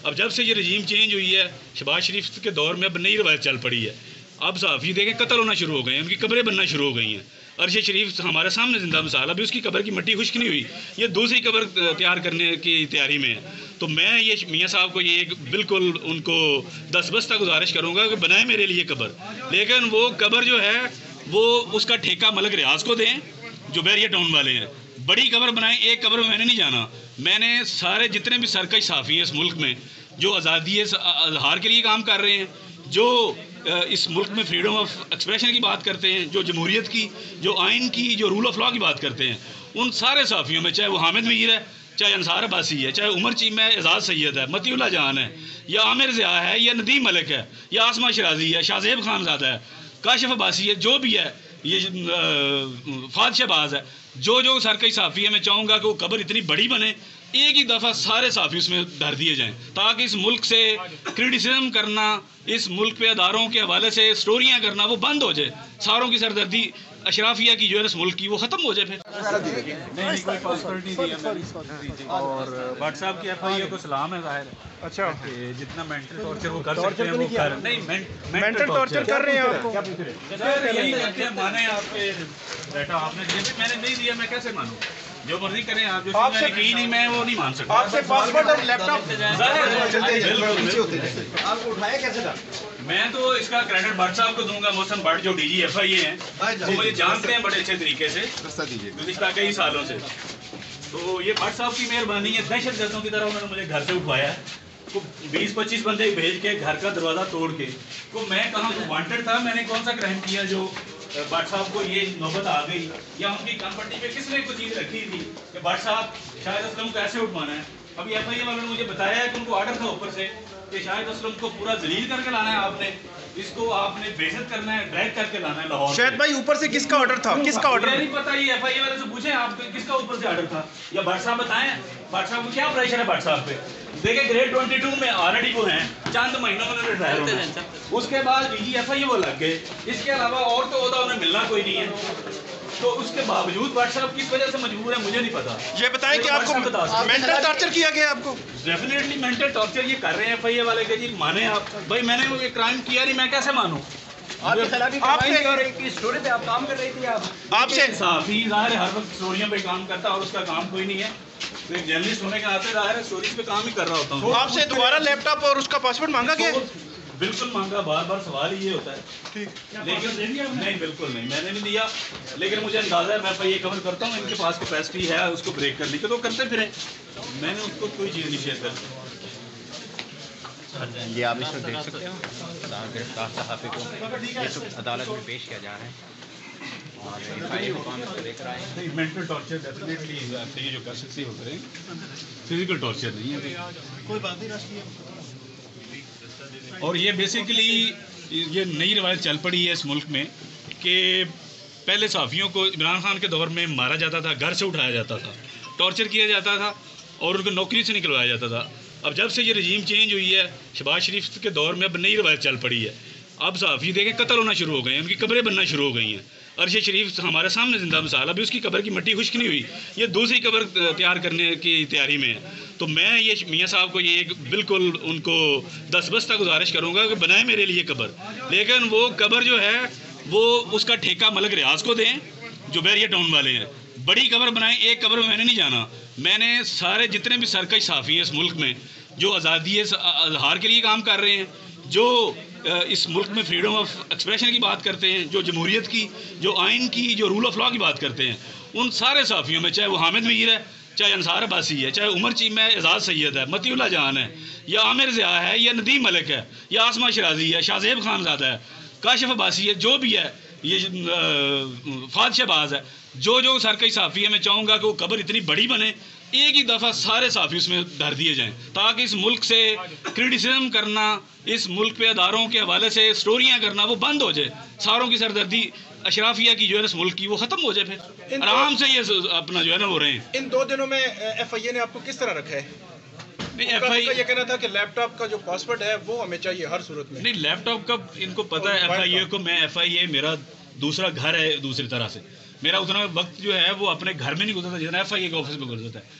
اب جب سے یہ رجیم چینج ہوئی ہے شہباز شریف کے دور میں اب نئی روایت چل پڑی ہے. اب صحافی دیکھیں قتل ہونا شروع ہو گئے ہیں, ان کی قبریں بننا شروع ہو گئی ہیں. ارشد شریف ہمارے سامنے زندہ مثال, ابھی اس کی قبر کی مٹی خشک نہیں ہوئی, یہ دوسری قبر تیار کرنے کی تیاری میں ہے. تو میں یہ میاں صاحب کو یہ بالکل ان کو دستبستہ گزارش کروں گا کہ بنائیں میرے لیے قبر, لیکن وہ قبر جو ہے وہ اس کا ٹھیکہ ملک ریاض کو دیں جو بیریا ٹاؤن والے ہیں. بڑی قبر بنائیں. ایک قبر میں نے نہیں جانا, میں نے سارے جتنے بھی سرکش صحافی ہیں اس ملک میں جو آزادی اظہار کے لیے کام کر رہے ہیں, جو اس ملک میں فریڈم آف ایکسپریشن کی بات کرتے ہیں, جو جمہوریت کی, جو آئین کی, جو رول آف لا کی بات کرتے ہیں, ان سارے صحافیوں میں چاہے وہ حامد میر ہے, چاہے انصار عباسی ہے, چاہے عمر چیمہ ہے, اعزاز سید ہے, متی اللہ جان ہے, یا عامر ضیاء ہے, یا ندیم ملک ہے, یا آسمہ شرازی ہے, شاہزیب خان زادہ ہے, کاشف عباسی ہے, جو بھی ہے, یہ فہد شہباز ہے, جو سرکش صحافی ہے, میں چاہوں گا کہ وہ قبر اتنی بڑی بنے, ایک ہی دفعہ سارے صحافی اس میں دھر دیے جائیں, تاکہ اس ملک سے کرٹیسزم کرنا, اس ملک پہ اداروں کے حوالے سے سٹوریاں کرنا وہ بند ہو جائے. ساروں کی سردردی اشرافیہ کی جو ہے اس ملک کی وہ ختم ہو جائے. پھر اور واٹس ایپ کی ایف آئی اے کو سلام ہے ظاہر ہے. اچھا, جتنا مینٹل ٹارچر وہ کر سکتے ہیں وہ کر, نہیں مینٹل ٹارچر کر رہے ہیں آپ کو, یہی کہتے ہیں مانیں آپ کے ڈیٹا آپ نے دیا, میں نے نہیں دیا, میں کیسے مانوں؟ جو مرضی کریں آپ, جو میں نے کی نہیں میں وہ نہیں مان سکتا. آپ سے پاسورڈ اور لیپ ٹاپ آپ کو اٹھایا کیسے تھا؟ میں تو اس کا کریڈٹ بٹ صاحب کو دوں گا, محسن بٹ جو ڈی جی ایف آئی اے ہیں, وہ مجھے جانتے ہیں بڑے اچھے طریقے سے گزشتہ کئی سالوں سے. تو یہ بٹ صاحب کی مہربانی ہے, دہشت گردوں کی طرح انہوں نے مجھے گھر سے اٹھوایا ہے, 20-25 بندے بھیج کے گھر کا دروازہ توڑ کے. تو میں کہاں وانٹڈ تھا, میں نے کون سا کرائم کیا جو بٹ صاحب کو یہ نوبت آ گئی, یا ان کی کمپنی پہ کس نے کوئی چیز رکھی تھی کہ بٹ صاحب شاہد اسلم کو ایسے اٹھوانا ہے. ابھی ایف آئی اے والوں نے مجھے بتایا ہے کہ ان کو آرڈر تھا اوپر سے کہ شاہد اسلم کو پورا ذلیل کر کے لانا ہے, آپ نے اس کو آپ نے بے عزت کرنا ہے, ڈریگ کر کے لانا ہے لاہور. شاہد بھائی اوپر سے کس کا آرڈر تھا, کس کا آرڈر نہیں پتا, یہ ایف آئی اے والے سے پوچھیں آپ کس کا اوپر سے آرڈر تھا, یا بٹ صاحب بتائیں بٹ صاحب کو کیا پریشر ہے بٹ صاحب پہ. دیکھیں گریڈ 22 میں آلریڈی وہ ہیں, چند مہینوں میں ریٹائر ہونا ہے, اس کے بعد ڈی جی ایف آئی اے وہ لگ گئے, اس کے علاوہ اور تو عہدہ انہیں ملنا کوئی نہیں ہے. تو اس کے باوجود بٹ صاحب کس وجہ سے مجبور ہے مجھے نہیں پتا. یہ بتائیں کہ آپ کو مینٹل ٹارچر کیا گیا آپ کو؟ ڈیفینیٹلی مینٹل ٹارچر یہ کر رہے ہیں ایف آئی اے والے کہ جی مانیں آپ. بھائی میں نے وہ کرائم کیا نہیں, میں کیسے مانوں؟ آپ کے خلاف اسٹوری پہ آپ کام کر رہی تھی, آپ سے صحافی ظاہر ہے ہر وقت اسٹوریوں پہ کام کرتا ہے اور اس کا کام کوئی نہیں ہے. ایک جرنلسٹ ہونے کے ناطے ظاہر ہے اسٹوریز پہ کام ہی کر رہا ہوتا ہوں. آپ سے دوبارہ لیپ ٹاپ اور اس کا پاسورڈ مانگا گیا؟ بالکل مانگا, بار بار سوال ہی یہ ہوتا ہے. لیکن نہیں بالکل نہیں, میں نے نہیں دیا, لیکن مجھے اندازہ ہے میں یہ کور کرتا ہوں ان کے پاس کیپیسٹی ہے اس کو بریک کرنے کی, تو کرتے پھریں, میں نے اس کو کوئی چیز نہیں شیئر کرتی. یہ آپ اس کو دیکھ سکتے ہو, گرفتار صحافی کو عدالت میں پیش کیا جا رہا ہے اور ایف آئی اے مقام اس کو لے کر آئے ہیں. مینٹل ٹارچر ڈیفینیٹلی یہ جو کر سکتے ہو کریں, فزیکل ٹارچر نہیں ہے کوئی بات نہیں. اور یہ بیسیکلی یہ نئی روایت چل پڑی ہے اس ملک میں کہ پہلے صحافیوں کو عمران خان کے دور میں مارا جاتا تھا, گھر سے اٹھایا جاتا تھا, ٹارچر کیا جاتا تھا اور ان کو نوکری سے نکلوایا جاتا تھا. اب جب سے یہ رجیم چینج ہوئی ہے شہباز شریف کے دور میں اب نئی روایت چل پڑی ہے. اب صحافی دیکھیں قتل ہونا شروع ہو گئے ہیں, ان کی قبریں بننا شروع ہو گئی ہیں. ارشد شریف ہمارے سامنے زندہ مثال, ابھی اس کی قبر کی مٹی خشک نہیں ہوئی, یہ دوسری قبر تیار کرنے کی تیاری میں ہے. تو میں یہ میاں صاحب کو یہ بالکل ان کو دستبستہ گزارش کروں گا کہ بنائیں میرے لیے قبر, لیکن وہ قبر جو ہے وہ اس کا ٹھیکہ ملک ریاض کو دیں جو بیریا ٹاؤن والے ہیں. بڑی قبر بنائیں. ایک قبر میں نے نہیں جانا, میں نے سارے جتنے بھی سرکش صحافی ہیں اس ملک میں جو آزادی اظہار کے لیے کام کر رہے ہیں, جو اس ملک میں فریڈم آف ایکسپریشن کی بات کرتے ہیں, جو جمہوریت کی, جو آئین کی, جو رول آف لا کی بات کرتے ہیں, ان سارے صحافیوں میں چاہے وہ حامد میر ہے, چاہے انصار عباسی ہے, چاہے عمر چیمہ ہے, اعزاز سید ہے, متی اللہ جان ہے, یا عامر ضیاء ہے, یا ندیم ملک ہے, یا آسمہ شرازی ہے, شاہزیب خان زادہ ہے, کاشف عباسی ہے, جو بھی ہے, یہ فہد شہباز ہے, جو سرکش صحافی ہے, میں چاہوں گا کہ وہ قبر اتنی بڑی بنے, ایک ہی دفعہ سارے صحافی اس میں دھر دیے جائیں, تاکہ اس ملک سے کرٹیسزم کرنا, اس ملک پہ اداروں کے حوالے سے سٹوریاں کرنا وہ بند ہو جائے. ساروں کی سردردی اشرافیہ کی جو ہے اس ملک کی وہ ختم ہو جائے, پھر آرام سے یہ اپنا جو ہے نا ہو رہے ہیں. ان 2 دنوں میں ایف آئی اے نے آپ کو کس طرح رکھا ہے؟ ایف آئی اے یہ کہنا تھا کہ لیپ ٹاپ کا جو پاسورڈ ہے وہ ہمیں چاہیے ہر صورت میں. نہیں, لیپ ٹاپ کا ان کو پتا ہے ایف آئی اے کو, میں ایف آئی اے میرا دوسرا گھر ہے دوسری طرح سے, میرا اتنا وقت جو ہے وہ اپنے گھر میں نہیں گزرتا جتنا ایف آئی اے کے آفس میں گزرتا ہے.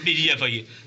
DGFI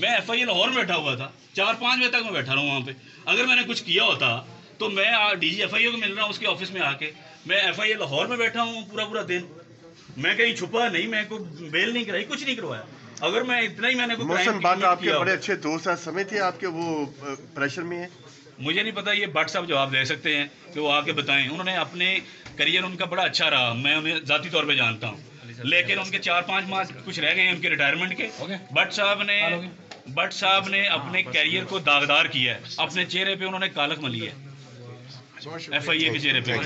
میں FIA لاہور میں بیٹھا ہوا تھا, 4-5 بجے تک میں بیٹھا رہا ہوں وہاں پہ. اگر میں نے کچھ کیا ہوتا تو میں DG FIA کو مل رہا ہوں اس کے آفس میں آ کے, میں FIA لاہور میں بیٹھا ہوں پورا دن, میں کہیں چھپا نہیں, میں کوئی بیل نہیں کرائی, کچھ نہیں کروایا. اگر میں اتنا ہی میں نے محسن بٹ آپ کے بڑے اچھے دوست ہیں, سمجھتے ہیں آپ کے وہ پریشر میں ہیں؟ مجھے نہیں پتا, یہ بٹ صاحب جواب دے سکتے ہیں کہ وہ آ کے بتائیں. انہوں نے اپنے کریئر ان کا بڑا اچھا رہا, میں انہیں ذاتی طور پہ جانتا ہوں, لیکن ان کے 4-5 ماہ کچھ رہ گئے ہیں ان کے ریٹائرمنٹ کے. بٹ صاحب نے اپنے کیریئر کو داغدار کیا ہے, اپنے چہرے پہ انہوں نے کالک ملی ہے, FIA کے چہرے پہ.